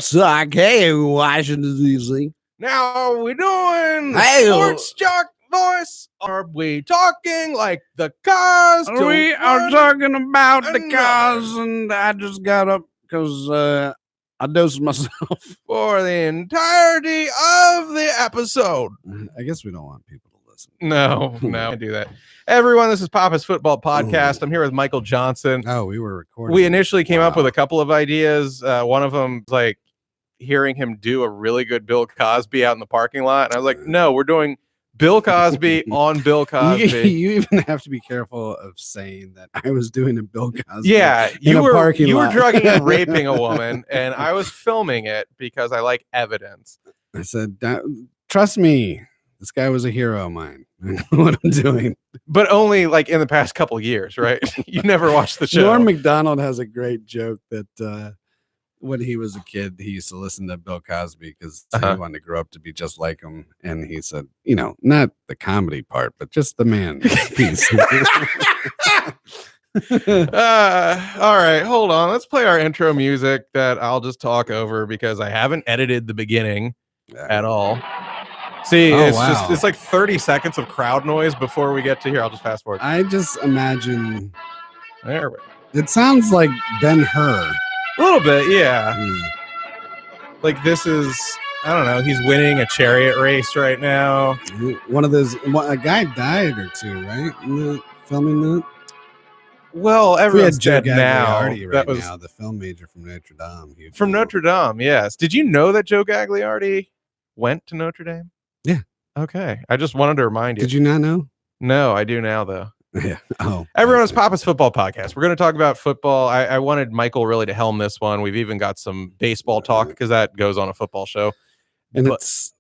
Suck. Hey, Washington, D.C. Now are we doing the Hey. sports jock voice? Are we talking like the cars? We are talking about the another. cars, and I just got up because I dosed myself. For the entirety of the episode. I guess we don't want people to listen. No, I do that. Everyone, this is Papa's Football Podcast. I'm here with Michael Johnson. Oh, we were recording. We initially came up with a couple of ideas. One of them, like hearing him do a really good Bill Cosby out in the parking lot. And I was like, no, we're doing Bill Cosby on Bill Cosby. You even have to be careful of saying that I was doing a Bill Cosby. Yeah, you were drugging and raping a woman, woman, and I was filming it because I like evidence. I said, trust me, this guy was a hero of mine. I know what I'm doing. But only like in the past couple of years, right? You never watched the show. Norm Macdonald has a great joke that when he was a kid, he used to listen to Bill Cosby because he wanted to grow up to be just like him. And he said, not the comedy part, but just the man piece. All right, hold on. Let's play our intro music that I'll just talk over because I haven't edited the beginning at all. See, it's like 30 seconds of crowd noise before we get to here. I'll just fast forward. I just imagine there we go. It sounds like Ben-Hur. A little bit, yeah. Like this is, I don't know, he's winning a chariot race right now. One of those, a guy died or two, right? Filming that? Well, everyone's dead now. That was the film major from Notre Dame. From Notre Dame, yes. Did you know that Joe Gagliardi went to Notre Dame? Yeah. Okay. I just wanted to remind you. Did you not know? No, I do now, though. Yeah. Oh. Everyone's Papa's Football Podcast. We're going to talk about football. I wanted Michael really to helm this one. We've even got some baseball talk because that goes on a football show. And it's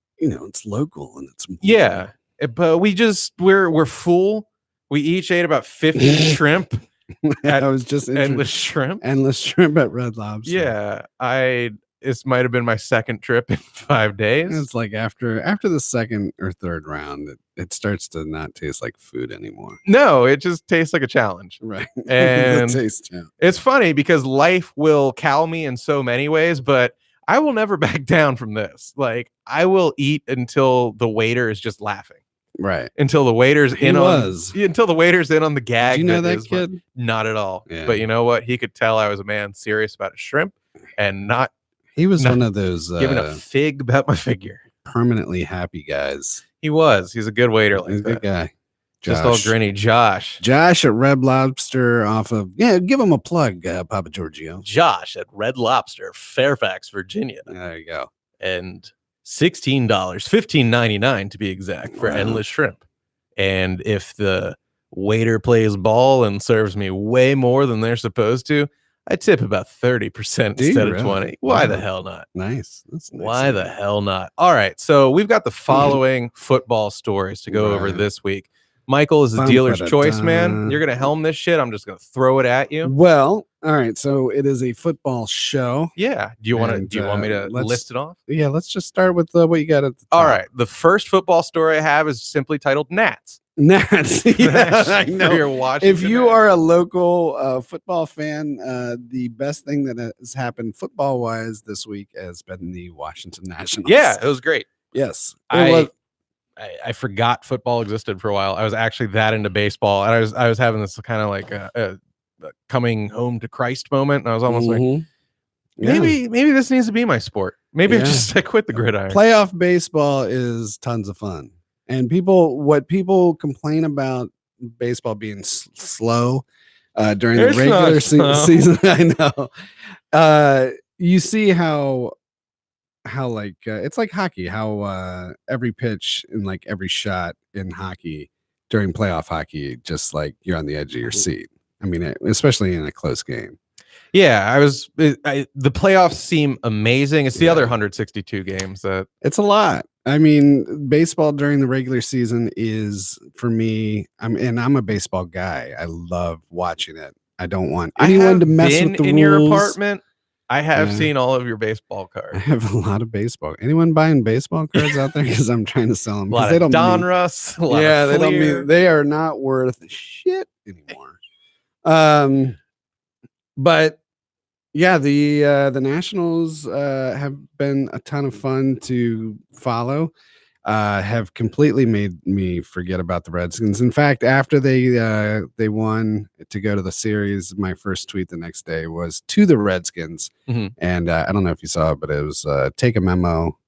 local and it's important. Yeah. But we're full. We each ate about 50 shrimp. I was just endless shrimp at Red Lobster. Yeah. This might have been my second trip in 5 days. It's like after the second or third round, it starts to not taste like food anymore. No, it just tastes like a challenge. Right. And it's funny because life will cow me in so many ways, but I will never back down from this. Like I will eat until the waiter is just laughing. Right. Until the waiter's in on the gag. Did you know that kid? Not at all. Yeah. But you know what? He could tell I was a man serious about a shrimp and not. He was one of those giving a fig about my figure. Permanently happy guys. He was. He's a good waiter. He's a good guy. Just all grinny. Josh at Red Lobster give him a plug, Papa Giorgio. Josh at Red Lobster, Fairfax, Virginia. There you go. And $16, $15.99 to be exact, for endless shrimp. And if the waiter plays ball and serves me way more than they're supposed to, I tip about 30% instead of 20. Why the hell not? Nice. That's nice. Why the hell not? All right. So we've got the following football stories to go over this week. Michael is the dealer's choice, man. You're going to helm this shit. I'm just going to throw it at you. Well, all right. So it is a football show. Yeah. Do you want me to list it off? Yeah. Let's just start with what you got at the top. All right. The first football story I have is simply titled Gnats. Gnats. Yeah, I know. You're watching. If you are a local football fan, the best thing that has happened football wise this week has been the Washington Nationals. Yeah, it was great. Yes, I forgot football existed for a while. I was actually that into baseball, and I was having this kind of like a coming home to Christ moment, and I was almost like, maybe this needs to be my sport. Maybe I quit the gridiron. Playoff baseball is tons of fun. And what people complain about baseball being slow during the regular season, I know. You see how like it's like hockey, how every pitch and like every shot in hockey during playoff hockey, just like you're on the edge of your seat. I mean, especially in a close game. Yeah, the playoffs seem amazing. It's the other 162 games that it's a lot. I mean, baseball during the regular season is, for me, I'm a baseball guy. I love watching it. I don't want anyone to mess with the rules. In your apartment, I have seen all of your baseball cards. I have a lot of baseball. Anyone buying baseball cards out there? Because I'm trying to sell them. A lot of Donruss. They are not worth shit anymore. But Yeah, the Nationals have been a ton of fun to follow. Have completely made me forget about the Redskins. In fact, after they won to go to the series, my first tweet the next day was to the Redskins, and I don't know if you saw it, but it was take a memo,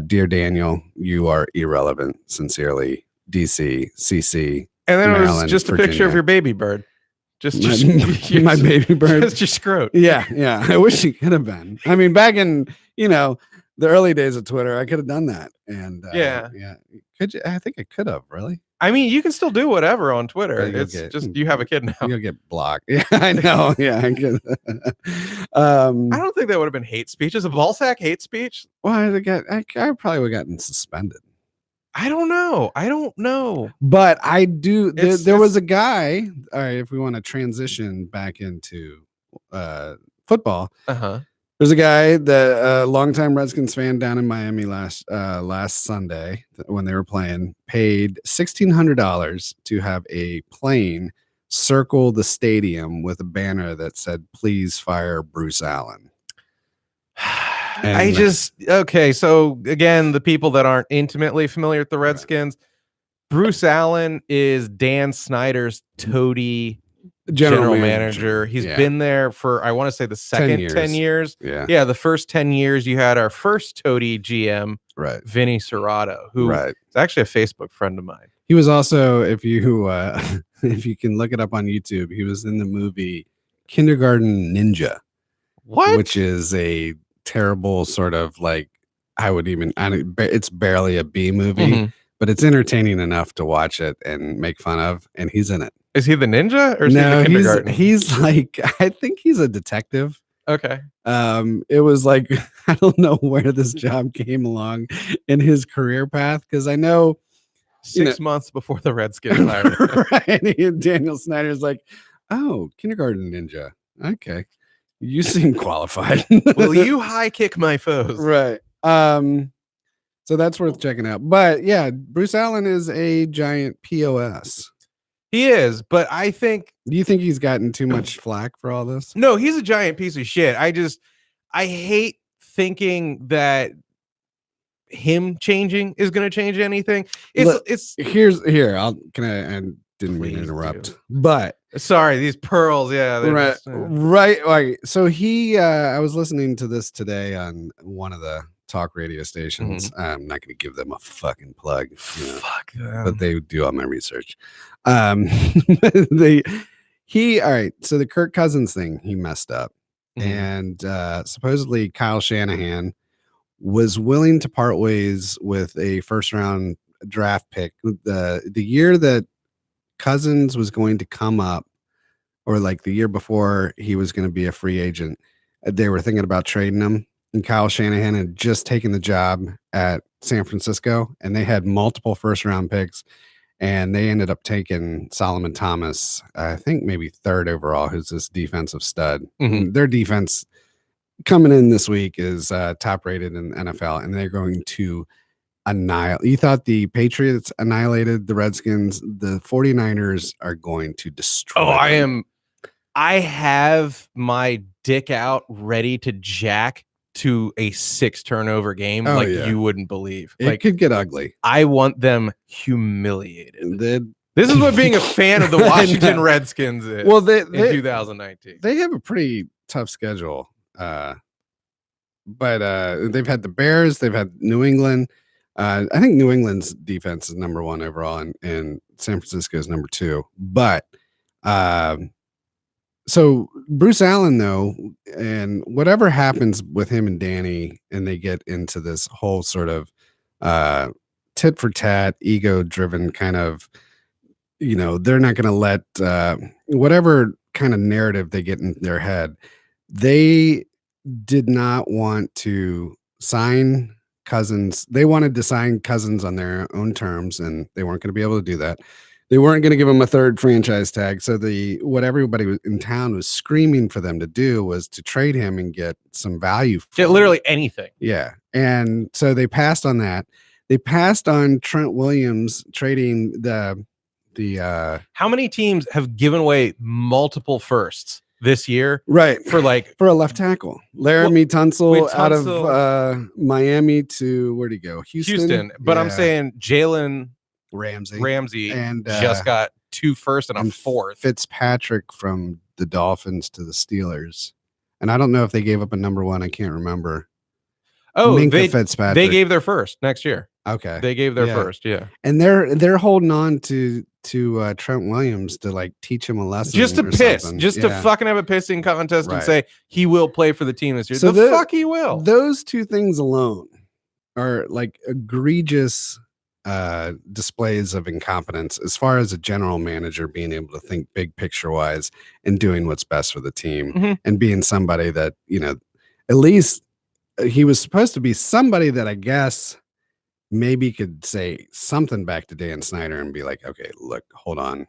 dear Daniel, you are irrelevant. Sincerely, DC, CC, and then Maryland, it was just Virginia. a picture of your baby bird. Just my baby bird. Just your scrot. Yeah. I wish he could have been. I mean, back in the early days of Twitter, I could have done that. And yeah. Could you? I think I could have. Really? I mean, you can still do whatever on Twitter. It's just you have a kid now. You'll get blocked. Yeah, I know. Yeah, I get. I don't think that would have been hate speech. Is a ball sack hate speech? Well, I probably would have gotten suspended. I don't know. But I do. There was a guy. All right, if we want to transition back into football, there's a guy that a longtime Redskins fan down in Miami last Sunday when they were playing paid $1,600 to have a plane circle the stadium with a banner that said "Please fire Bruce Allen." Okay. So again, the people that aren't intimately familiar with the Redskins, Bruce Allen is Dan Snyder's toady general manager. He's been there for, I want to say, the second 10 years. Yeah. The first 10 years, you had our first toady GM, Vinny Serrato, who is actually a Facebook friend of mine. He was also, if you can look it up on YouTube, he was in the movie Kindergarten Ninja. What? Which is a terrible sort of like, it's barely a B movie, but it's entertaining enough to watch it and make fun of, and he's in it. Is he the ninja or is he the kindergarten? He's like, I think he's a detective. Okay. It was like, I don't know where this job came along in his career path, because I know 6 months before the Redskins hired him. Right. And Daniel Snyder's like, oh, kindergarten ninja. Okay. You seem qualified. Will you high kick my foes? Right. So that's worth checking out. But yeah, Bruce Allen is a giant POS. He is, but I think. Do you think he's gotten too much flack for all this? No, he's a giant piece of shit. I hate thinking that him changing is going to change anything. I didn't mean to interrupt, but sorry, these pearls. Yeah. Right. So I was listening to this today on one of the talk radio stations. I'm not going to give them a fucking plug. Fuck them. But they do all my research. All right. So the Kirk Cousins thing, he messed up. And supposedly Kyle Shanahan was willing to part ways with a first round draft pick. The year that Cousins was going to come up, or like the year before he was going to be a free agent, they were thinking about trading him. And Kyle Shanahan had just taken the job at San Francisco, and they had multiple first round picks, and they ended up taking Solomon Thomas, I think maybe third overall, who's this defensive stud. Their defense coming in this week is top rated in the NFL, and they're going to annihilate. You thought the Patriots annihilated the Redskins. The 49ers are going to destroy them. I have my dick out ready to jack to a 6 turnover game you wouldn't believe. It could get ugly. I want them humiliated. This is what being a fan of the Washington Redskins is. Well, in 2019. They have a pretty tough schedule. But they've had the Bears, they've had New England. I think New England's defense is number 1 overall, and San Francisco is number 2. But so Bruce Allen, though, and whatever happens with him and Danny, and they get into this whole sort of tit for tat, ego driven kind of, they're not going to let whatever kind of narrative they get in their head. They did not want to sign Cousins. They wanted to sign Cousins on their own terms, and they weren't going to be able to do that. They weren't going to give him a third franchise tag. So what everybody in town was screaming for them to do was to trade him and get some value. Get literally anything. Yeah. And so they passed on that. They passed on Trent Williams trading the how many teams have given away multiple firsts this year, right? For a left tackle, Laramie Tunsil out of Miami to where'd he go? Houston. But I'm saying Jalen Ramsey and just got 2 firsts and a 4th. Fitzpatrick from the Dolphins to the Steelers, and I don't know if they gave up a number 1. I can't remember. Oh, Fitzpatrick. They gave their first next year. Okay, they gave their first, and they're holding on to Trent Williams to like teach him a lesson, just to piss, to fucking have a pissing contest and say he will play for the team this year. So the fuck he will. Those 2 things alone are like egregious displays of incompetence as far as a general manager being able to think big picture wise and doing what's best for the team, and being somebody that, at least he was supposed to be somebody that I guess maybe could say something back to Dan Snyder and be like, okay, look, hold on,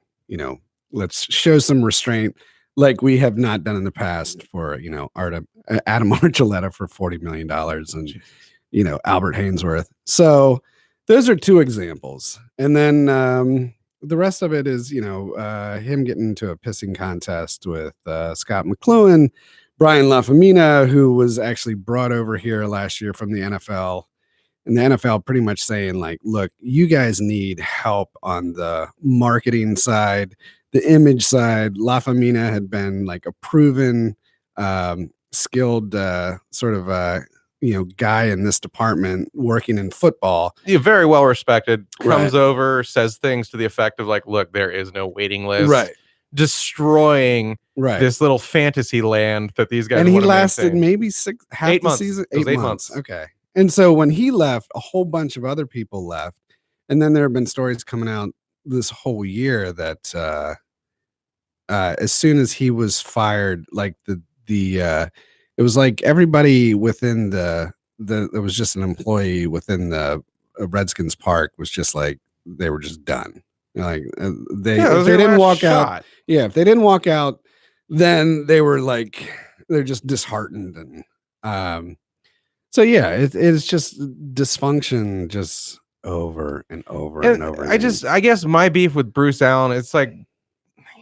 let's show some restraint like we have not done in the past for, Adam Archuleta for $40 million and, Albert Hainsworth. So those are 2 examples. And then the rest of it is, him getting into a pissing contest with Scott McCloughan, Brian LaFemina, who was actually brought over here last year from the NFL. And the NFL pretty much saying like, look, you guys need help on the marketing side, the image side. LaFemina had been like a proven, skilled sort of guy in this department working in football. Very well respected. Comes over, says things to the effect of like, look, there is no waiting list. Right. Destroying this little fantasy land that these guys. And he lasted maybe 8 months. Season. 8 months. Okay. And so when he left, a whole bunch of other people left. And then there have been stories coming out this whole year that as soon as he was fired, like it was like everybody within there was just an employee within the Redskins park was just like, they were just done. Like if they didn't walk out. Yeah. If they didn't walk out, then they were like, they're just disheartened. And, so yeah, it's just dysfunction, just over and over and over. I guess my beef with Bruce Allen, it's like,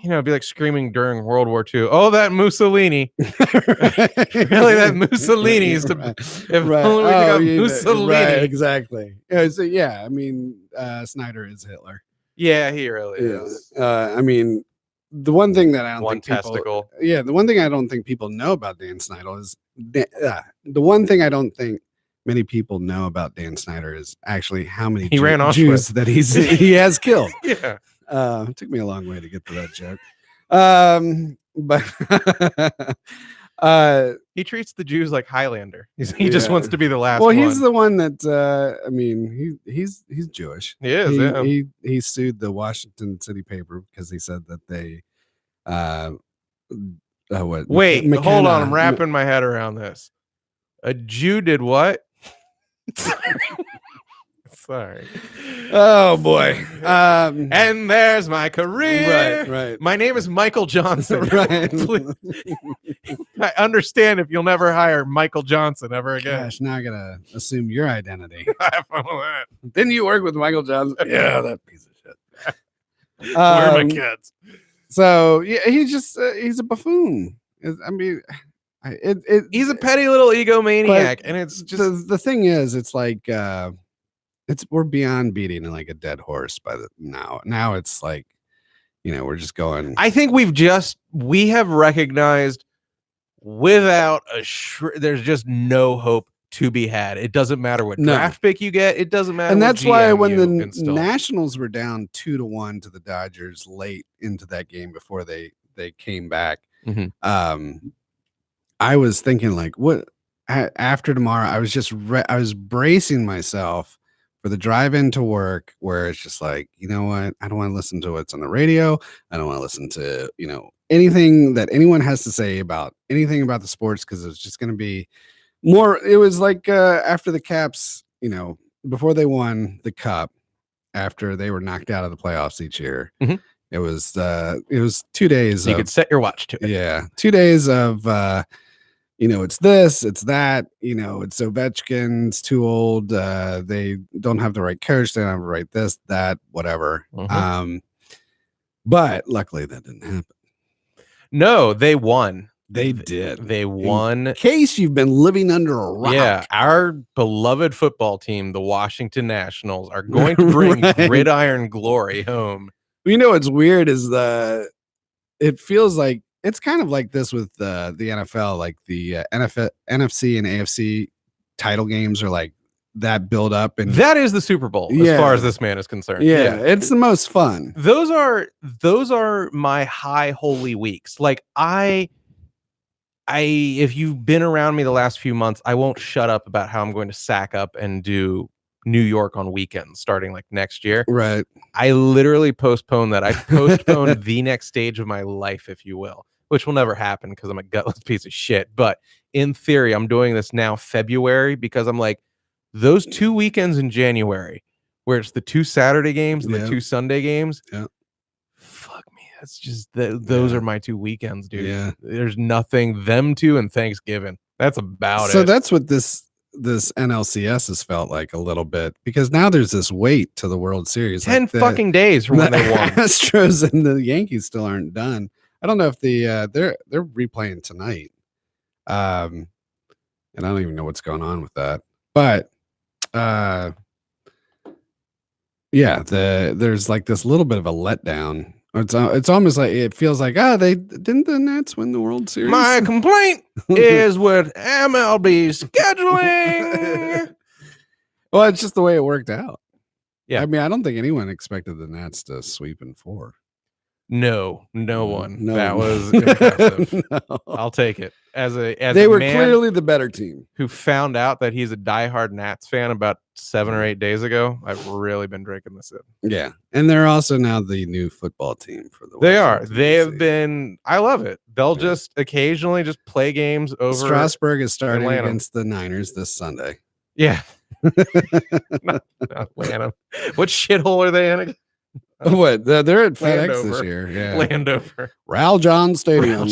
it'd be like screaming during World War II. Oh, that Mussolini! Really, that Mussolini is to. If only we got Mussolini. Right, exactly. So yeah, I mean, Snyder is Hitler. Yeah, he really is. I mean, the one thing that I don't think testicle. The one thing I don't think people know about Dan Snyder is the one thing I don't think many people know about Dan Snyder is actually how many Jews that he has killed. Yeah. It took me a long way to get to that joke. But he treats the Jews like Highlander. He just wants to be the last. Well, he's the one that I mean, he's Jewish. He is. He sued the Washington City paper because he said that they Wait, hold on. I'm wrapping my head around this. A Jew did what? Sorry. Oh boy. And there's my career. Right. My name is Michael Johnson. Right. I understand if you'll never hire Michael Johnson ever again. Gosh, now I gotta assume your identity. Have fun with that. Didn't you work with Michael Johnson? Yeah, that piece of shit. Where are my kids? So yeah, he's a buffoon. I mean, he's a petty little egomaniac, and it's just the thing is, it's like we're beyond beating like a dead horse by now it's like, we're just going. I think we have recognized without there's just no hope to be had. It doesn't matter what draft pick you get. It doesn't matter. And that's why when the install. Nationals were down 2-1 to the Dodgers late into that game before they came back, I was thinking like, what after tomorrow? I was just I was bracing myself for the drive into work where it's just like, you know what? I don't want to listen to what's on the radio. I don't want to listen to, anything that anyone has to say about anything about the sports, because it's just going to be more. It was like after the Caps, before they won the Cup, after they were knocked out of the playoffs each year. It was 2 days. So you could set your watch to it. Yeah, 2 days of it's this, it's that, it's Ovechkin's too old. They don't have the right coach. They don't have the right this, that, whatever. But luckily that didn't happen. No, they won. They did. They won. In case you've been living under a rock. Yeah, our beloved football team, the Washington Nationals, are going to bring gridiron glory home. You know what's weird is it feels like it's kind of like this with the NFL, like the NFC and AFC title games are like that build up, and that is the Super Bowl as far as this man is concerned. Yeah, it's the most fun. Those are my high holy weeks. Like if you've been around me the last few months, I won't shut up about how I'm going to sack up and do New York on weekends starting like next year. Right. I literally postponed that. I postponed the next stage of my life, if you will, which will never happen because I'm a gutless piece of shit. But in theory, I'm doing this now February because I'm like, those 2 weekends in January where it's the 2 Saturday games and the 2 Sunday games. Yeah. Fuck me. That's just those are my 2 weekends, dude. Yeah. There's nothing, them 2 and Thanksgiving. That's about it. So that's what this NLCS has felt like a little bit, because now there's this wait to the World Series. 10 fucking days from when they won. Astros and the Yankees still aren't done. I don't know if they're replaying tonight. And I don't even know what's going on with that. But there's like this little bit of a letdown. It's almost like it feels like the Nats win the World Series. My complaint is with MLB scheduling. Well, it's just the way it worked out. Yeah, I mean, I don't think anyone expected the Nats to sweep in 4. No one. No. That was impressive. No. I'll take it. As they were clearly the better team. Who found out that he's a diehard Nats fan about 7 or 8 days ago. I've really been drinking this in. Yeah, and they're also now the new football team for the. They are. They have been. I love it. They'll just occasionally just play games over. Strasburg is starting against the Niners this Sunday. Yeah. not Atlanta. What shithole are they in again? What? They're at FedEx this year. Yeah. Landover. Raul John Stadium.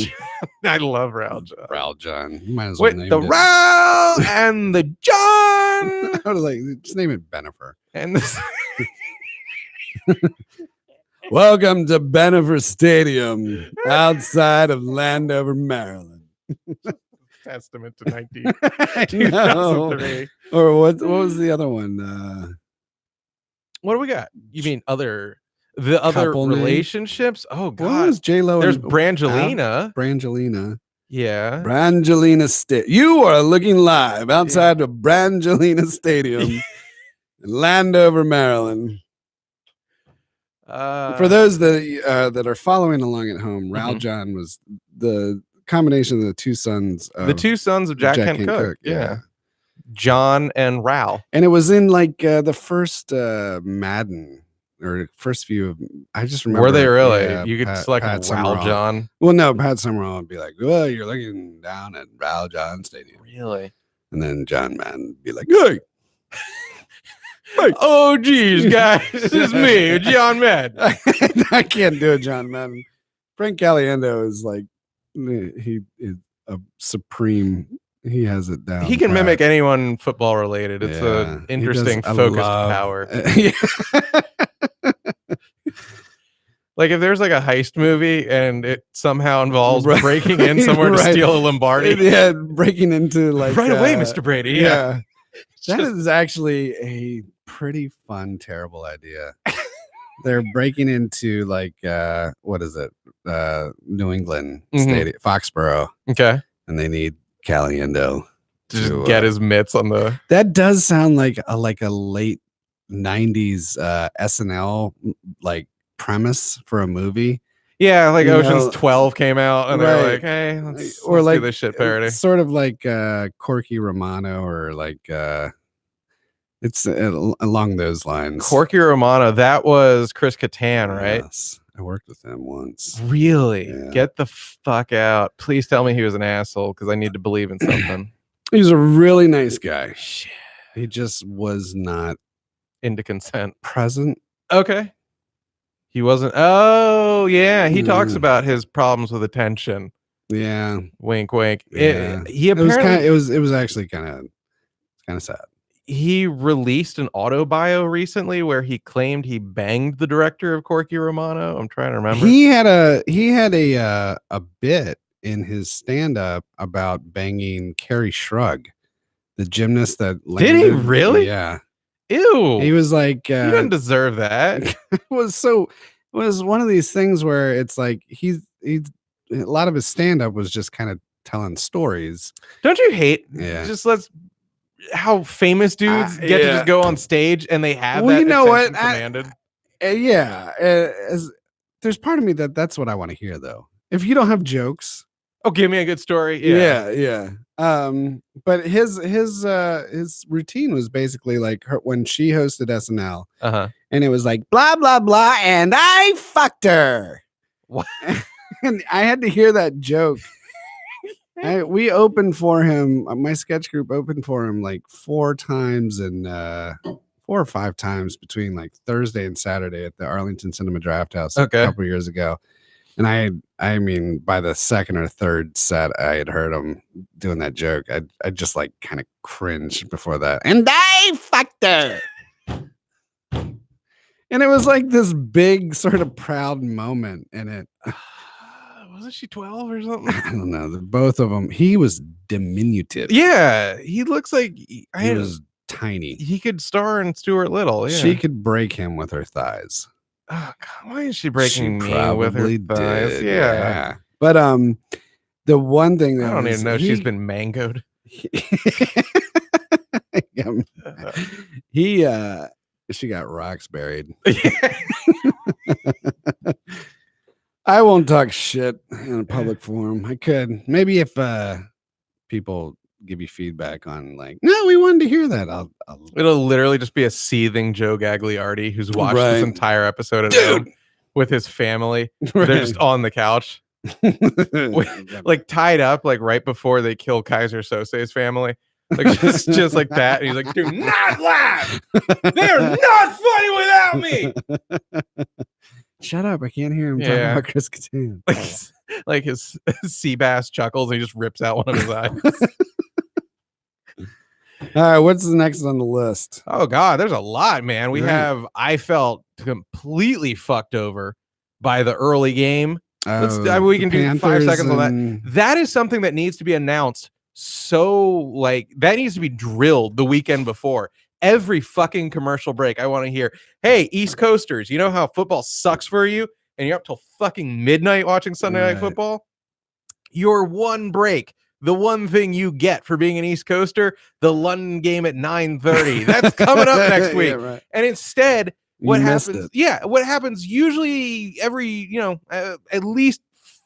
I love Raul John. Raul John. You might as well name the it. Raul and the John. I was like, just name it Benifer. And this. Welcome to Benifer Stadium outside of Landover, Maryland. Testament to 2003. Or what was the other one? What do we got? You mean the other relationships? Name? Oh God, what was J-Lo? There's Brangelina. Brangelina. Yeah. Brangelina Stadium. You are looking live outside of Brangelina Stadium in Landover, Maryland. For those that are following along at home, Raul John was the combination of the two sons of Jack Kent Cooke. Yeah. John and Raul. And it was in like the first Madden or first few of, I just remember. Were they really? You could select Raul John. Well, no, Pat Summerall would be like, "Oh, you're looking down at Raul John Stadium." Really? And then John Madden would be like, "Hey, oh geez, guys, this is me, John Madden." I can't do it, John Madden. Frank Caliendo is like, he is a supreme. He has it down. He can mimic anyone football related. It's an interesting focused power. Like if there's like a heist movie and it somehow involves breaking in somewhere to steal a Lombardi. Yeah, breaking into like right away, Mr. Brady. Yeah. That is actually a pretty fun, terrible idea. They're breaking into like what is it? New England Stadium, Foxborough. Okay. And they need Caliendo to get his mitts on the. That does sound like a late 90s SNL like premise for a movie. Yeah, like Ocean's 12 came out and they're like, hey, let's do this shit parody. Sort of like Corky Romano or like it's along those lines. Corky Romano, that was Chris Kattan, right? Yes. I worked with him once. Really? Yeah. Get the fuck out. Please tell me he was an asshole because I need to believe in something. He's a really nice guy. Shit. He just was not into consent. Present. Okay. He wasn't. Oh, yeah. He talks about his problems with attention. Yeah. Wink, wink. Yeah. He apparently it was actually kind of sad. he released an auto bio recently where he claimed he banged the director of Corky Romano. I'm trying to remember. He had a bit in his stand-up about banging Carrie Shrug, the gymnast that landed. Did he really? Yeah. Ew. He was like, he doesn't deserve that. It was one of these things where it's like he's a lot of his stand-up was just kind of telling stories. Don't you hate? Yeah. Just how famous dudes get to just go on stage and they have that. You know what? Commanded. There's part of me that's what I want to hear though. If you don't have jokes, give me a good story. Yeah. But his routine was basically like when she hosted SNL, and it was like blah blah blah, and I fucked her. What? And I had to hear that joke. We opened for him. My sketch group opened for him like 4 times and 4 or 5 times between like Thursday and Saturday at the Arlington Cinema Draft House a couple years ago. And I mean, by the second or third set, I had heard him doing that joke. I just like kind of cringed before that. And I fucked her. And it was like this big sort of proud moment in it. Wasn't she 12 or something? I don't know. Both of them. He was diminutive. Yeah, he looks like he was tiny. He could star in Stuart Little. Yeah. She could break him with her thighs. Oh, God, why is she breaking me with her thighs? Did, yeah. But the one thing that I don't even know she's been mangoed. She got rocks buried. I won't talk shit in a public forum. I could maybe if people give you feedback on like, no, we wanted to hear that. It'll literally just be a seething Joe Gagliardi who's watched this entire episode with his family. They're just on the couch, like tied up, like right before they kill Kaiser Sose's family. Like just like that. And he's like, do not laugh. They're not funny without me. Shut up. I can't hear him talking about Chris Kattan. Like his sea bass chuckles and he just rips out one of his eyes. All right, what's the next on the list? Oh God, there's a lot, man. I felt completely fucked over by the early game. We can do 5 seconds on that. That is something that needs to be announced. So like that needs to be drilled the weekend before. Every fucking commercial break, I want to hear, hey, East Coasters, you know how football sucks for you? And you're up till fucking midnight watching Sunday Night Football? Your one break, the one thing you get for being an East Coaster, the London game at 9:30. That's coming up next week. And instead, what happens usually every, at least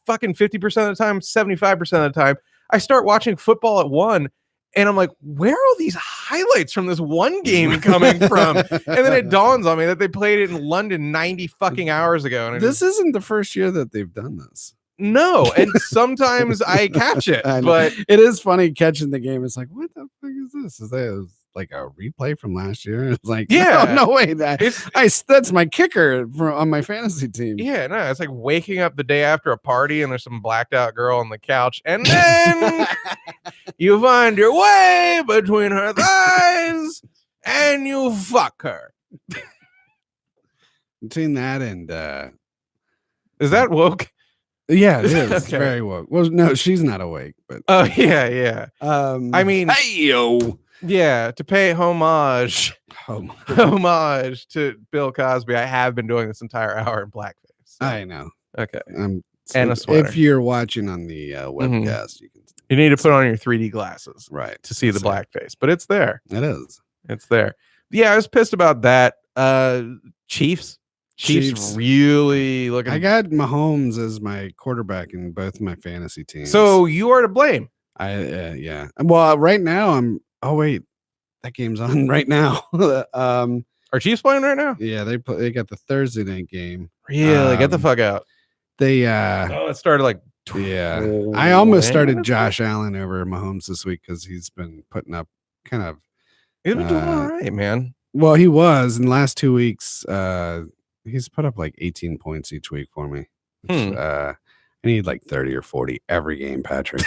fucking 50% of the time, 75% of the time, I start watching football at 1. And I'm like, where are all these highlights from this one game coming from? And then it dawns on me that they played it in London 90 fucking hours ago. And this isn't the first year that they've done this. No. And sometimes I catch it, but it is funny catching the game. It's like, what the fuck is this? Is that like a replay from last year? It's like, no way. That's my kicker on my fantasy team. Yeah, no, it's like waking up the day after a party and there's some blacked out girl on the couch. And then you find your way between her thighs and you fuck her. Between that and is that woke? Yeah, it is. It's very woke. Well, no, she's not awake, but yeah. I mean, yeah, to pay homage to Bill Cosby, I have been doing this entire hour in blackface. So. I know. Okay. And a sweater. If you're watching on the webcast, you need to put on your 3D glasses, right, to see the blackface. But it's there. It is. It's there. Yeah, I was pissed about that. Chiefs really looking. I got Mahomes as my quarterback in both my fantasy teams. So you are to blame. Yeah. Well, right now oh wait, that game's on right now. Are Chiefs playing right now? Yeah, they got the Thursday night game. Really? Get the fuck out. It started like I almost started Josh Allen over Mahomes this week because he's been putting up kind of. He's been doing all right, man. Well, he was in the last 2 weeks. He's put up like 18 points each week for me. I need like 30 or 40 every game, Patrick.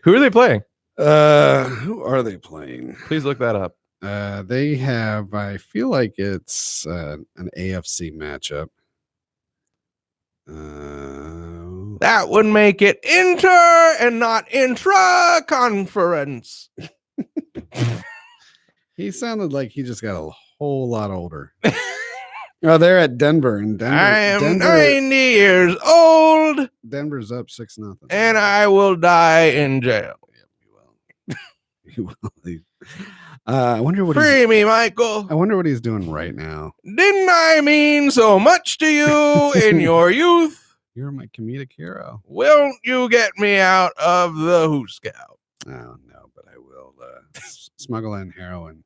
Who are they playing? Who are they playing? Please look that up. They have, I feel like it's an AFC matchup. That would make it inter and not intra conference. He sounded like he just got a whole lot older. Oh, they're at Denver, and I am 90 years old. Denver's up 6-0, and I will die in jail. Yeah, you will. I wonder what. Free me, Michael. I wonder what he's doing right now. Didn't I mean so much to you in your youth? You're my comedic hero. Won't you get me out of the Who Scout? Oh no, but I will smuggle in heroin.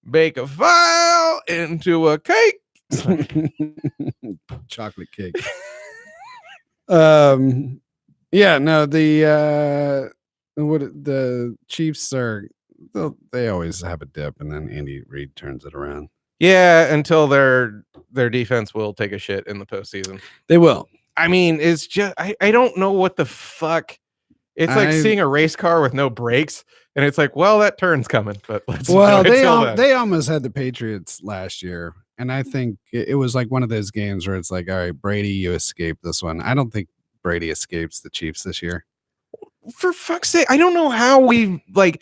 Bake a file into a cake. Chocolate cake. Yeah, no, the Chiefs are, they always have a dip, and then Andy Reid turns it around. Yeah, until their defense will take a shit in the postseason. They will. I mean, it's just I don't know what the fuck. It's like seeing a race car with no brakes, and it's like, well, that turn's coming. But they almost had the Patriots last year, and I think it was like one of those games where it's like, all right, Brady, you escaped this one. I don't think Brady escapes the Chiefs this year. For fuck's sake, I don't know how we like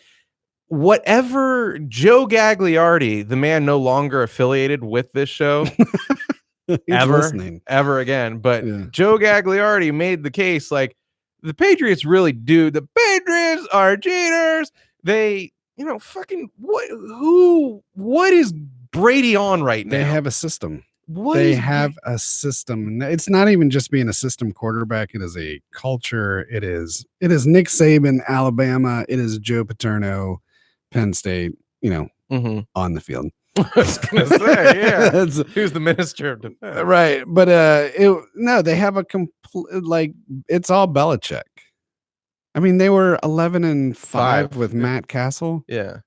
whatever Joe Gagliardi, the man no longer affiliated with this show ever again. But yeah. Joe Gagliardi made the case like the Patriots really do. The Patriots are cheaters. They, fucking what is Brady on right now? They have a system. They have a system. It's not even just being a system quarterback. It is a culture. It is Nick Saban, Alabama. It is Joe Paterno, Penn State, on the field. I was going to say, yeah. Who's the minister of defense? Right. But they have a complete, it's all Belichick. I mean, they were 11-5 with Matt Castle. Yeah.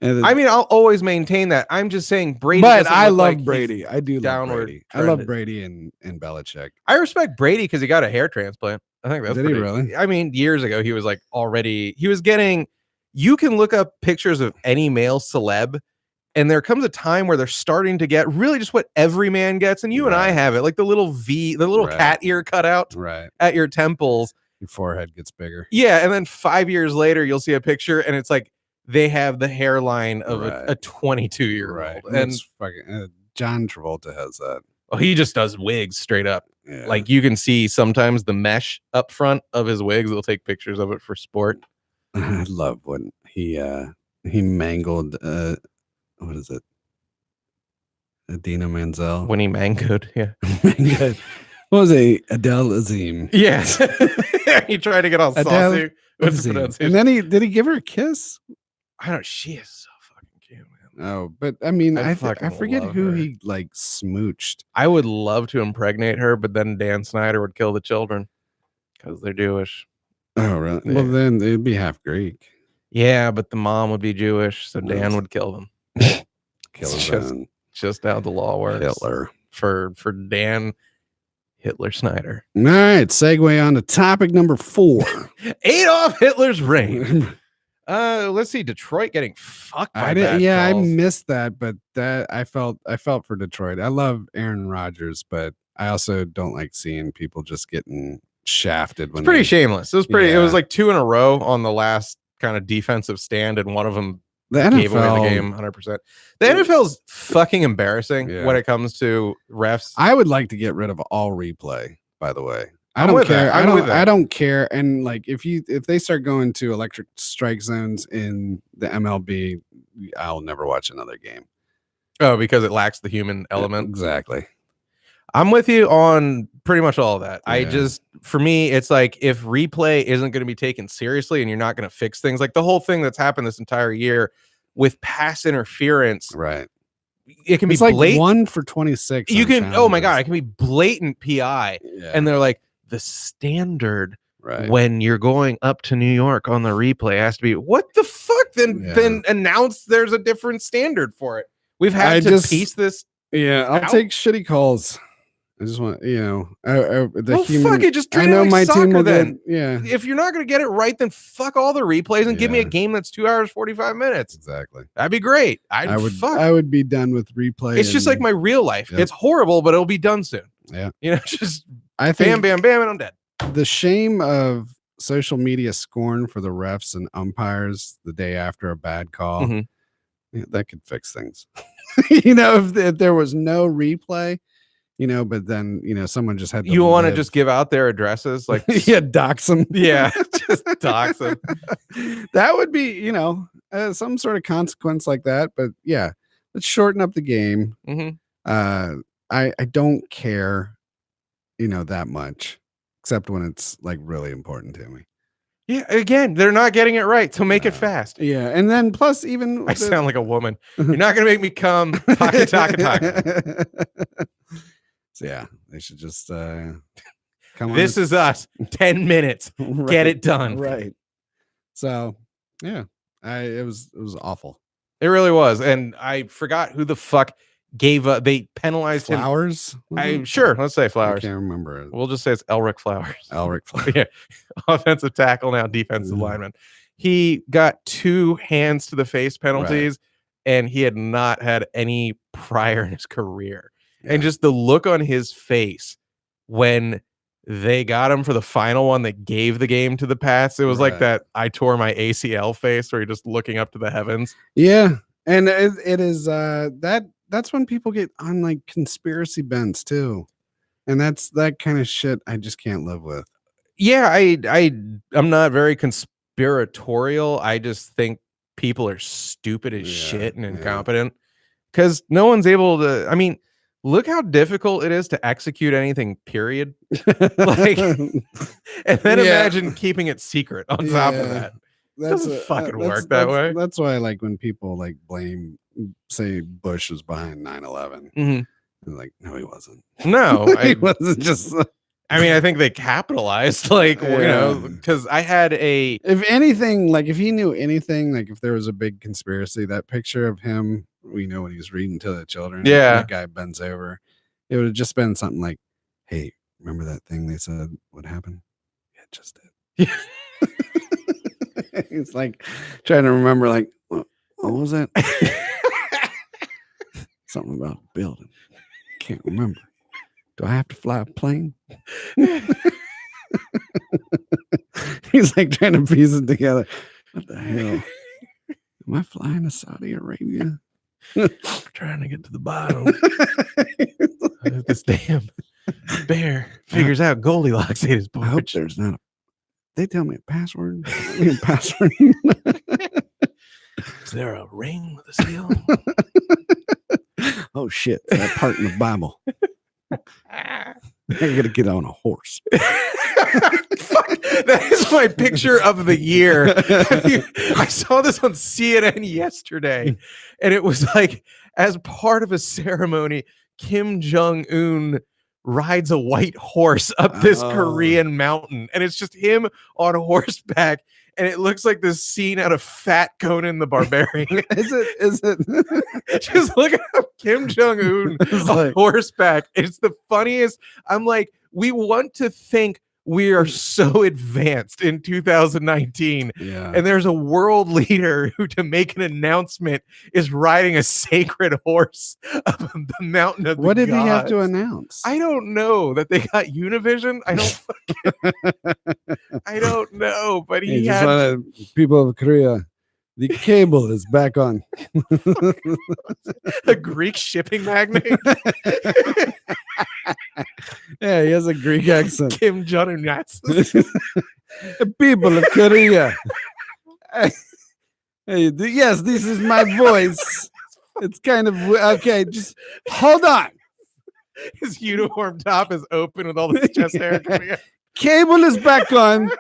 I mean, I'll always maintain that. I'm just saying Brady. But I love Brady. I do love Brady. I love Brady and Belichick. I respect Brady because he got a hair transplant. I think that's Did he really? I mean, years ago, he was getting, you can look up pictures of any male celeb, and there comes a time where they're starting to get really just what every man gets. And you and I have it, like the little cat ear cutout at your temples. Your forehead gets bigger. Yeah. And then 5 years later, you'll see a picture and it's like, they have the hairline of a 22-year-old. And fucking, John Travolta has that. Oh, he just does wigs straight up. Yeah. Like you can see sometimes the mesh up front of his wigs. They'll take pictures of it for sport. I love when he mangled what is it? Adina Menzel. When he mangoed, yeah. What was it? Adele Azim. Yes. He tried to get all saucy. And then did he give her a kiss? I don't. She is so fucking cute, man. Oh, but I mean, I forget who he smooched. I would love to impregnate her, but then Dan Snyder would kill the children because they're Jewish. Oh, really? Yeah. Well, then they'd be half Greek. Yeah, but the mom would be Jewish, so Dan would kill them. Just how the law works. Hitler for Dan. Hitler Snyder. All right, segue on to topic number 4. Adolf Hitler's reign. Let's see. Detroit getting fucked by bad calls. I missed that, but that I felt for Detroit. I love Aaron Rodgers, but I also don't like seeing people just getting shafted. It's pretty shameless. It was pretty. Yeah. It was like 2 in a row on the last kind of defensive stand, and one of them gave away the game 100%. The NFL is fucking embarrassing when it comes to refs. I would like to get rid of all replay, by the way. I don't care. I don't care. And like if they start going to electric strike zones in the MLB, I'll never watch another game. Oh, because it lacks the human element. Exactly. I'm with you on pretty much all of that. Yeah. For me, it's like if replay isn't going to be taken seriously and you're not going to fix things, like the whole thing that's happened this entire year with pass interference. Right. It can be blatant. Like 1 for 26. You can, oh my God, it can be blatant PI. Yeah. And they're like, the standard when you're going up to New York on the replay has to be, what the fuck? Then announce there's a different standard for it. We've had to piece this. Yeah, I'll take shitty calls. I just want, the fuck it, just treat I know it like my soccer team will then. get, yeah. If you're not going to get it right, then fuck all the replays and give me a game that's 2 hours 45 minutes. Exactly. That'd be great. I would be done with replay. It's just like my real life. Yep. It's horrible, but it'll be done soon. Yeah. Just I think bam, and I'm dead. The shame of social media scorn for the refs and umpires the day after a bad call, that could fix things. If there was no replay, but then, someone just had to. You want to just give out their addresses? Like, yeah, dox them. Yeah, just dox them. That would be, some sort of consequence like that. But yeah, let's shorten up the game. I don't care, that much, except when it's like really important to me. Yeah, again, they're not getting it right, so make it fast. Yeah, and then plus even I sound like a woman. You're not gonna make me come. Taka. So yeah, they should just come. This is us. 10 minutes. Right, get it done. Right. So yeah, it was awful. It really was, and I forgot who the fuck gave they penalized Flowers? Sure, let's say Flowers. I can't remember it. We'll just say it's Elric Flowers. Elric Flowers. Yeah. Offensive tackle, now defensive lineman. He got 2 hands to the face penalties, and he had not had any prior in his career. Yeah. And just the look on his face when they got him for the final one that gave the game to the Pats, it was like that I tore my ACL face where you're just looking up to the heavens. Yeah. And it is that's when people get on like conspiracy bents too. And that's that kind of shit I just can't live with. Yeah, I'm not very conspiratorial. I just think people are stupid as shit and incompetent because no one's able to. I mean, look how difficult it is to execute anything, period. Like, and then imagine keeping it secret on top of that. That doesn't fucking work that way. That's why, like, when people like say Bush was behind 9/11, like, no, he wasn't. No, he wasn't just. I mean, I think they capitalized, like, because I had if anything, like, if he knew anything, like, if there was a big conspiracy, that picture of him, when he's reading to the children, that guy bends over, it would have just been something like, hey, remember that thing they said would happen? Yeah, it just did. Yeah. He's like trying to remember, like, what was that? Something about building. Can't remember. Do I have to fly a plane? He's like trying to piece it together. What the hell? Am I flying to Saudi Arabia? Trying to get to the bottom. This damn bear figures out Goldilocks ate his porch. I hope there's not they tell me a password. Password. Is there a ring with a seal? Oh shit! That part in the Bible. I gotta get on a horse. Fuck, that is my picture of the year. I saw this on CNN yesterday, and it was like, as part of a ceremony, Kim Jong-un rides a white horse up this Korean mountain, and it's just him on horseback, and it looks like this scene out of Fat Conan the Barbarian. Is it? Just look up Kim Jong-un on horseback. It's the funniest. I'm like, we want to think we are so advanced in 2019, and there's a world leader who, to make an announcement, is riding a sacred horse up the mountain of the What did gods. he have to announce? I don't know. That they got Univision? I don't know, but he had people of Korea. The cable is back on. A Greek shipping magnate. Yeah, he has a Greek accent. Kim Jong-un. The people of Korea. Hey, yes, this is my voice. It's kind of okay. Just hold on. His uniform top is open with all this chest hair coming out. Cable is back on,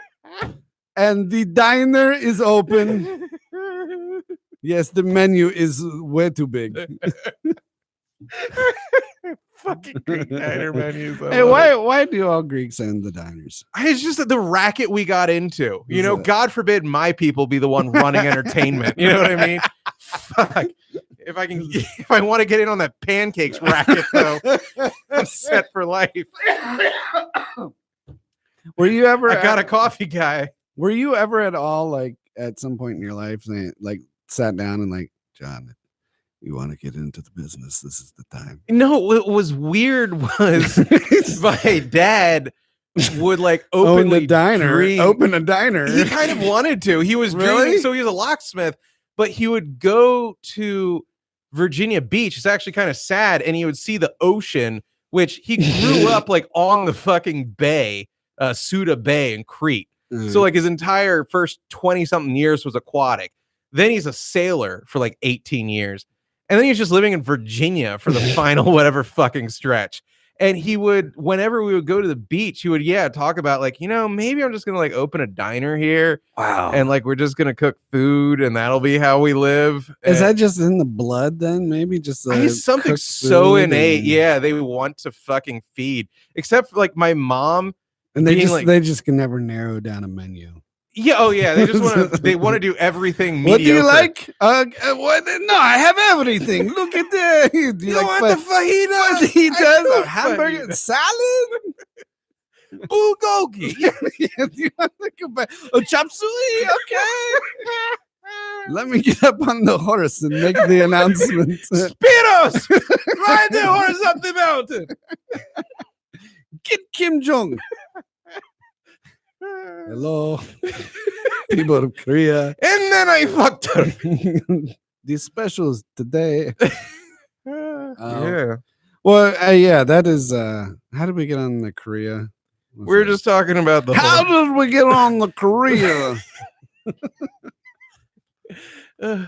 and the diner is open. Yes, the menu is way too big. Fucking Greek diner menus. Hey, why do all Greeks end the diners? It's just that the racket we got into. You know, God forbid my people be the one running entertainment. You know what I mean? Fuck. if I want to get in on that pancakes racket, though, I'm set for life. Were you ever? I got a coffee guy. Were you ever at all like at some point in your life, like sat down and like, John, you want to get into the business? This is the time. No, what was weird was my dad would like openly open a diner. He kind of wanted to. He was dreaming, so he was a locksmith, but he would go to Virginia Beach. It's actually kind of sad, and he would see the ocean, which he grew up like on the fucking bay, Suda Bay in Crete. So like his entire first 20-something years was aquatic. Then he's a sailor for like 18 years. And then he's just living in Virginia for the final whatever fucking stretch. And he would, whenever we would go to the beach, he would, talk about like, maybe I'm just going to like open a diner here. Wow. And like, we're just going to cook food and that'll be how we live. Is that just in the blood then? Maybe just something so innate. Yeah. They want to fucking feed, except for like my mom. And they just can never narrow down a menu. Yeah, oh yeah, they just want to do everything mediocre. What do you like? What? No, I have everything. Look at that. Do you like want the fajita? Fajitas, a hamburger, salad, bulgogi. You want a chop suey? Okay. Let me get up on the horse and make the announcement. Spiros, ride the horse up the mountain. Get Kim Jong. Hello, people of Korea. And then I fucked her. These specials today. Yeah. Well, that is. How did we get on the Korea? We're just talking about How did we get on the Korea? How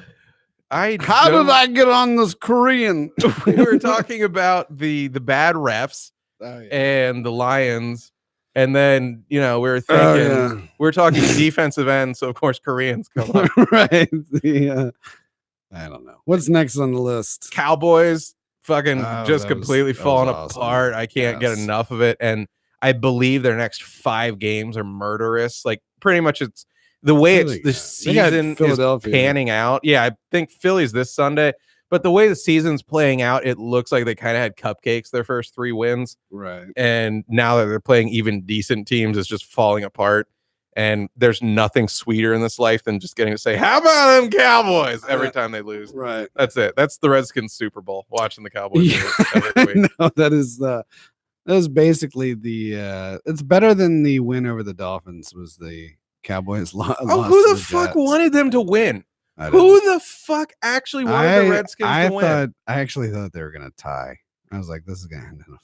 did I get on this Korean? We were talking about the bad refs and the Lions. And then, we were thinking, we're talking defensive end. So, of course, Koreans come up. Right. I don't know. What's next on the list? Cowboys fucking just completely falling apart. I can't get enough of it. And I believe their next 5 games are murderous. Like, pretty much it's the way the season is panning out. Yeah, I think Philly's this Sunday. But the way the season's playing out, it looks like they kind of had cupcakes their first 3 wins. Right. And now that they're playing even decent teams, it's just falling apart. And there's nothing sweeter in this life than just getting to say, how about them Cowboys every time they lose. Right. That's it. That's the Redskins Super Bowl, watching the Cowboys every week. No, that is basically it's better than the win over the Dolphins was the Cowboys loss. Oh, who the fuck wanted them to win? Who the fuck actually wanted the Redskins to win? I actually thought they were going to tie. I was like, this is going to end in a tie.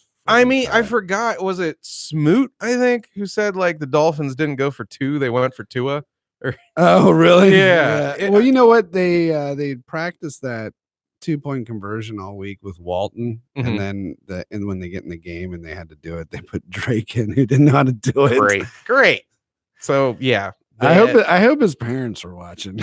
I forgot. Was it Smoot, I think, who said like the Dolphins didn't go for 2, they went for Tua? Oh, really? Yeah. Well, you know what? They practiced that 2-point conversion all week with Walton, and then when they get in the game and they had to do it, they put Drake in who didn't know how to do it. Great. So yeah. I hope his parents are watching.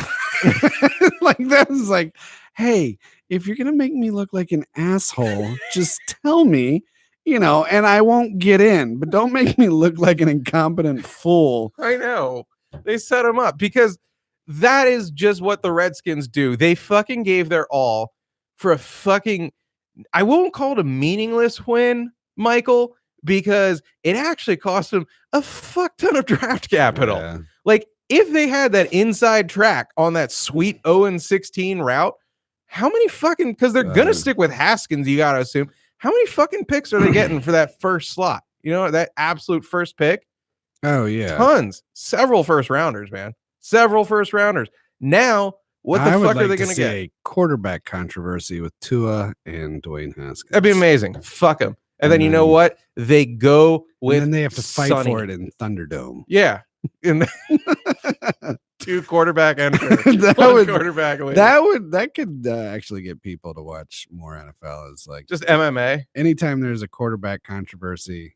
Like that was like, hey, if you're gonna make me look like an asshole, just tell me, and I won't get in, but don't make me look like an incompetent fool. I know. They set him up because that is just what the Redskins do. They fucking gave their all for a fucking, I won't call it a meaningless win, Michael, because it actually cost them a fuck ton of draft capital. Yeah. Like, if they had that inside track on that sweet 0-16 route, how many fucking, because they're going to stick with Haskins, you got to assume, how many fucking picks are they getting for that first slot? That absolute first pick? Oh, yeah. Tons. Several first rounders, man. Several first rounders. Now, what the fuck are they going to get? A quarterback controversy with Tua and Dwayne Haskins. That'd be amazing. Fuck them. And then you know what? They go with and then they have to fight for it in Thunderdome. Yeah. In 2 quarterback enters. That could actually get people to watch more NFL. It's like just MMA. Anytime there's a quarterback controversy,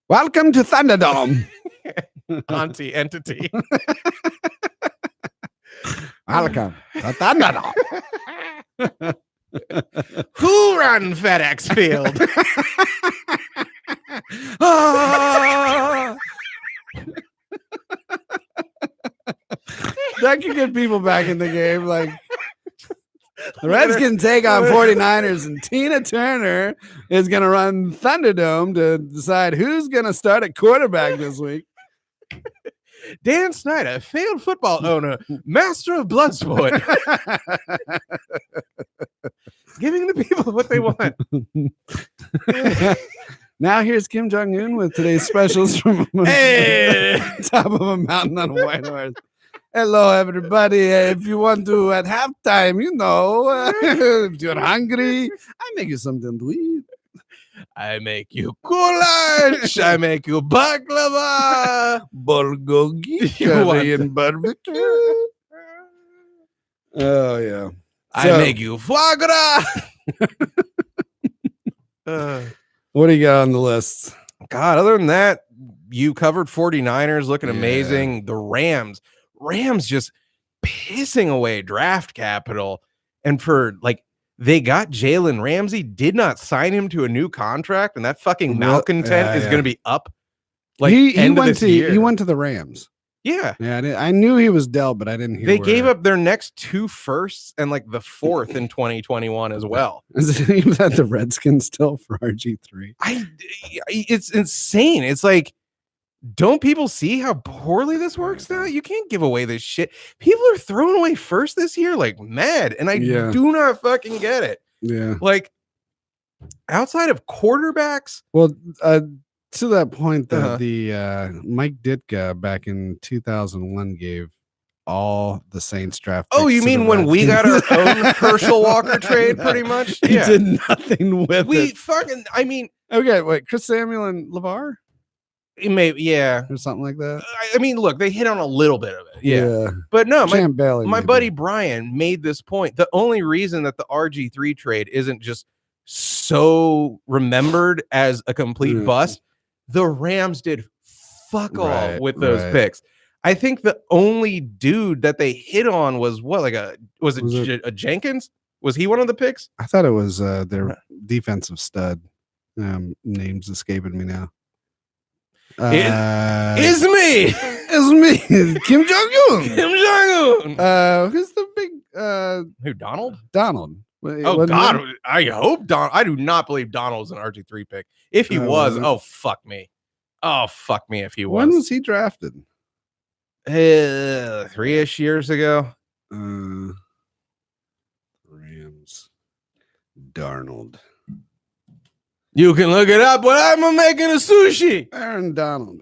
welcome to Thunderdome. Auntie entity. Welcome to Thunderdome. Who ran FedEx Field? That could get people back in the game. Like The Reds can take on 49ers, and Tina Turner is going to run Thunderdome to decide who's going to start at quarterback this week. Dan Snyder, failed football owner, master of blood sport, giving the people what they want. Now here's Kim Jong-un with today's specials from top of a mountain on a white horse. Hello, everybody. If you want to, at halftime, if you're hungry, I make you something to eat. I make you goulash. I make you baklava. Bulgogi, curry and barbecue. Oh, yeah. I make you foie gras. What do you got on the list? God, other than that, you covered 49ers looking amazing. The Rams just pissing away draft capital. And for they got Jalen Ramsey, did not sign him to a new contract, and that fucking malcontent is going to be up. He went to the Rams. Yeah. I knew he was dealt, but I didn't hear. They gave up their next 2 firsts and the 4th in 2021 as well. Is that the Redskins still for RG3? It's insane. It's like, don't people see how poorly this works now? You can't give away this shit. People are throwing away first this year like mad, and I do not fucking get it. Yeah. Outside of quarterbacks. Well, to that point, the Mike Ditka back in 2001 gave all the Saints draft. Oh, you mean when we got our own Herschel Walker trade, pretty much? He did nothing with it. Okay, wait, Chris Samuel and LeVar? Or something like that. Look, they hit on a little bit of it. Yeah. But no, my buddy Brian made this point. The only reason that the RG3 trade isn't just so remembered as a complete bust, the Rams did fuck all with those picks. I think the only dude that they hit on was a Jenkins? Was he one of the picks? I thought it was their defensive stud. Name's escaping me now. It's me. Kim Jong-un. Kim Jong-un. Who's the big who? Donald? Oh God! I hope I do not believe Donald was an RG3 pick. If he was, fuck me. Oh fuck me if he was. When was he drafted? 3-ish years ago. Rams. Darnold. You can look it up, but I'm making a sushi. Aaron Donald.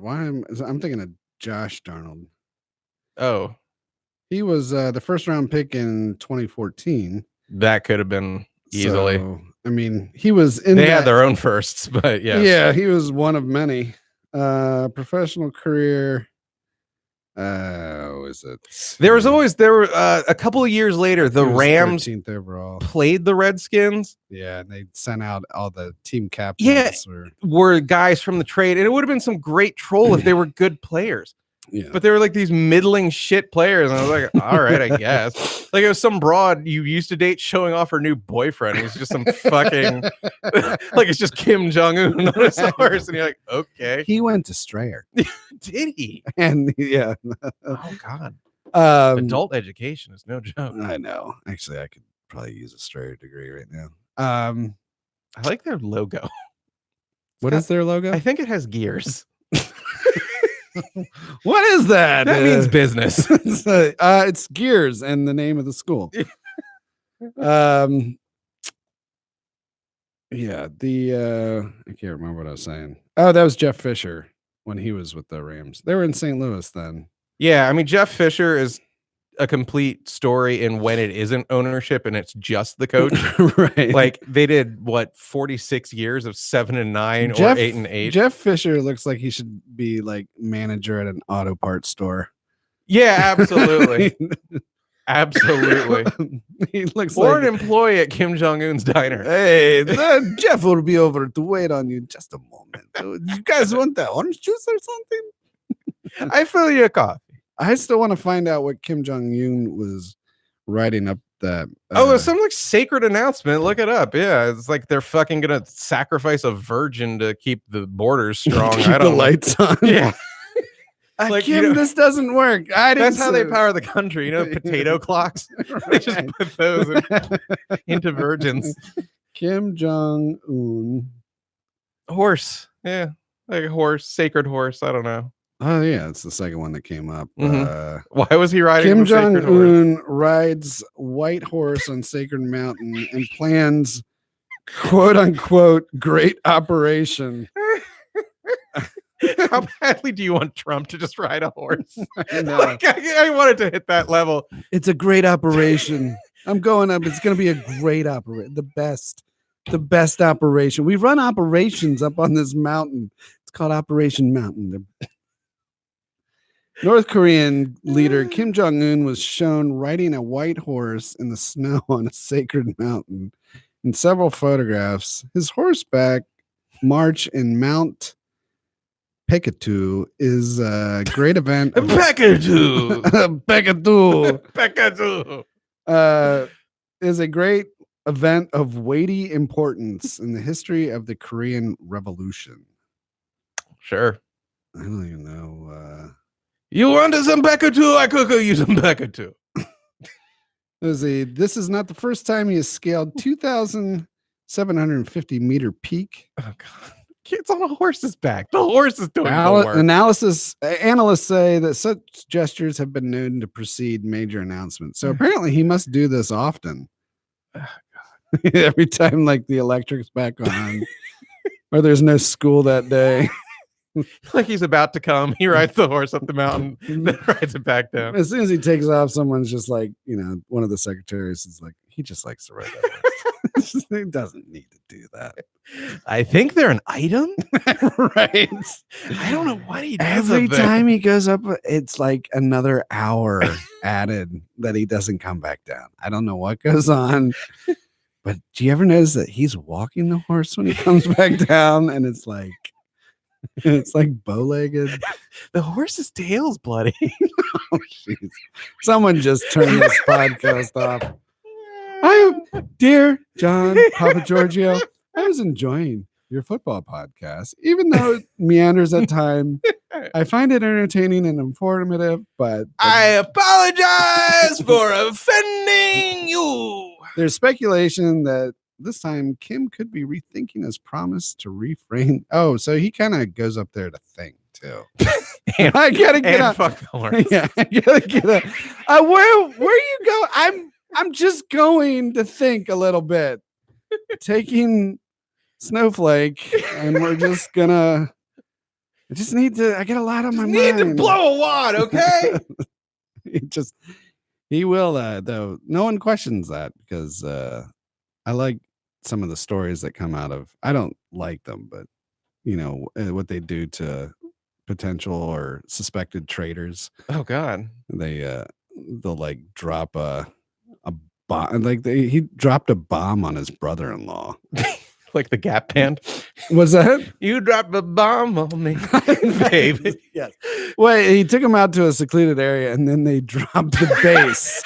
Why I'm thinking of Josh Darnold. Oh, he was the first round pick in 2014. That could have been easily. So, he was in. They had their own firsts, but yeah, he was one of many. Professional career. Is it? There were a couple of years later, the Rams 13th overall played the Redskins. Yeah, and they sent out all the team captains. Were guys from the trade, and it would have been some great troll if they were good players. Yeah, but they were these middling shit players, and I was like, all right, I guess. It was some broad you used to date showing off her new boyfriend. He's just some fucking it's just Kim Jong-un on his horse, and you're like, okay. He went to Strayer. Did he? And yeah. Oh God. Adult education is no joke. I know. Actually, I could probably use a Strayer degree right now. I like their logo. What is their logo? I think it has gears. What is that? That means business. It's Gears and the name of the school. I can't remember what I was saying. Oh, that was Jeff Fisher when he was with the Rams. They were in St. Louis then. Yeah, Jeff Fisher is a complete story in when it isn't ownership and it's just the coach. Right. They did 46 years of 7-9 or 8-8. Jeff Fisher looks like he should be manager at an auto parts store. Yeah, absolutely. Absolutely. He looks an employee at Kim Jong-un's diner. Hey, Jeff will be over to wait on you just a moment. You guys want that orange juice or something? I fill you a coffee. I still want to find out what Kim Jong-un was writing up that. It's some sacred announcement. Look it up. Yeah, it's they're fucking gonna sacrifice a virgin to keep the borders strong. Keep the lights on. Yeah. Like, Kim, this doesn't work. That's how they power the country. Potato clocks. They just put those into virgins. Kim Jong-un. Horse. Yeah. Like a horse, sacred horse. I don't know. Oh, yeah. It's the second one that came up. Why was he riding Kim the sacred Jong-un horse? rides white horse on Sacred Mountain and plans, quote unquote, great operation. How badly do you want Trump to just ride a horse? I wanted to hit that level. It's a great operation. I'm going up. It's going to be a great operation. The best operation. We run operations up on this mountain. It's called Operation Mountain. North Korean leader Kim Jong-un was shown riding a white horse in the snow on a sacred mountain. In several photographs, his horseback march in Mount Pekatu is a great event. Pekatu is a great event of weighty importance in the history of the Korean Revolution. Sure. I don't even know. You wanted some Pekatu? I could use some Pekatu. This is not the first time he has scaled 2,750 meter peak. Oh God. It's on a horse's back. The horse is doing the work. Analysts say that such gestures have been known to precede major announcements. So apparently he must do this often. Oh, every time like the electric's back on or there's no school that day. Like he's about to come. He rides the horse up the mountain, then rides it back down. As soon as he takes off, someone's just like, one of the secretaries is like, he just likes to ride that horse. He doesn't need to do that. I think they're an item. Right. I don't know what he does. Every time he goes up, it's like another hour added that he doesn't come back down. I don't know what goes on. But do you ever notice that he's walking the horse when he comes back down? And it's like bow-legged. The horse's tail's bloody. Oh, jeez. Someone just turned this podcast off. Dear John Papa Giorgio, I was enjoying your football podcast, even though it meanders at times. I find it entertaining and informative, but I apologize for offending you. There's speculation that this time Kim could be rethinking his promise to refrain. Oh, so he kind of goes up there to think too. I gotta get up. Fuck the horse. Yeah, I gotta get up. Where you go? I'm just going to think a little bit. Taking Snowflake, and we're just gonna. I get a lot on my mind. Need to blow a wad, okay? He will though. No one questions that because I like some of the stories that come out of. I don't like them, but what they do to potential or suspected traitors. Oh God, they'll like drop a bomb. Like he dropped a bomb on his brother-in-law. Like the Gap band. Was that? You dropped a bomb on me, baby. Yes. Well, he took him out to a secluded area, and then they dropped the bass.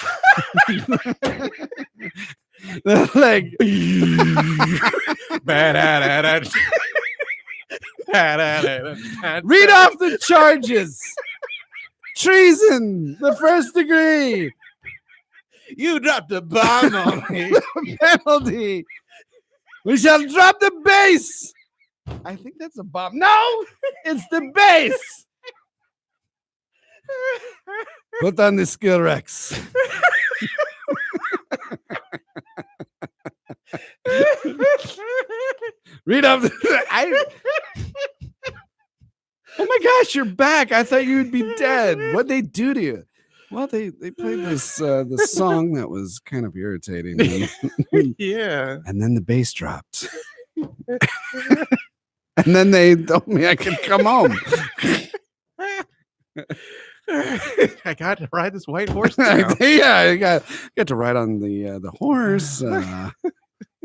Like, read off the charges. Treason, the first degree. You dropped a bomb on me. Penalty. We shall drop the bass. I think that's a bomb. No, it's the bass. Put on the skill Rex. Read off Oh my gosh, you're back. I thought you would be dead. What'd they do to you? Well, they played this the song that was kind of irritating. Yeah. And then the bass dropped. And then they told me I could come home. I got to ride this white horse now. Yeah, I got to ride on the horse.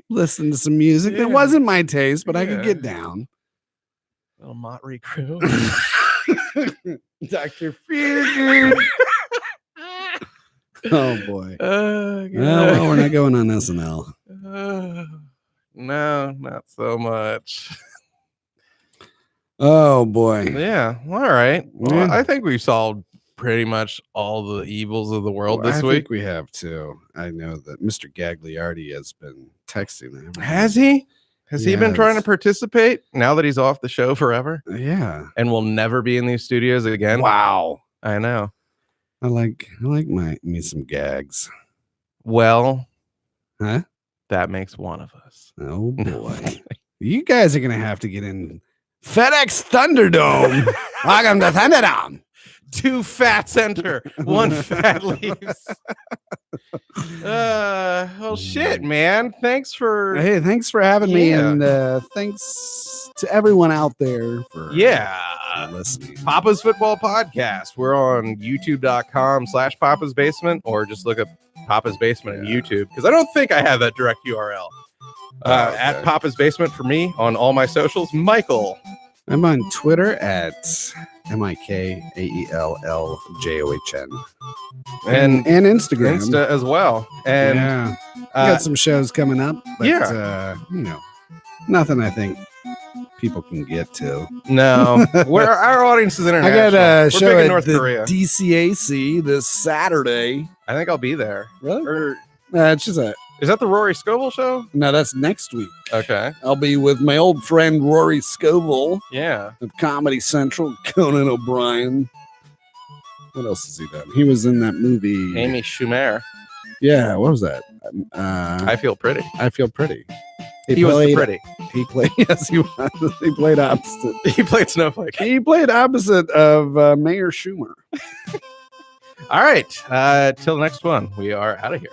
Listen to some music. Yeah. That wasn't my taste, but I could get down. Little Motley Crew. Dr. Feelgood. Oh boy. Oh, well, we're not going on SNL. No, not so much. Oh boy. Yeah. All right. Well, Yeah. I think we've solved pretty much all the evils of the world this I week. think we have too. I know that Mr. Gagliardi has been texting him. Has he? Has he been trying to Yes. participate now that he's off the show forever Yeah. and will never be in these studios again? Wow. I know. I like me some gags. Well, Huh? that makes one of us. Oh boy. You guys are gonna have to get in FedEx Thunderdome. Welcome to Thunderdome. 2 fats enter, 1 fat leaves. Well, shit, man. Thanks for Hey, thanks for having me, and thanks to everyone out there for listening. Papa's Football Podcast. We're on youtube.com/Papa's Basement, or just look up Papa's Basement on YouTube, because I don't think I have that direct URL. At Papa's Basement for me on all my socials. Michael. I'm on Twitter at MIKAELLJOHN. And Instagram. Insta as well. And yeah. We got some shows coming up. But, you know, nothing I think people can get to. No. Our audience is international. I got a show in at North the Korea. DCAC this Saturday. I think I'll be there. Really? Or, it's just is that the Rory Scovel show? No, that's next week. Okay. I'll be with my old friend Rory Scovel. Yeah. Of Comedy Central, Conan O'Brien. What else has he done? He was in that movie. Amy Schumer. Yeah, what was that? I Feel Pretty. I Feel Pretty. He was the pretty. He played, yes, he was. He played opposite. He played Snowflake. He played opposite of Mayor Schumer. All right. Till the next one, we are out of here.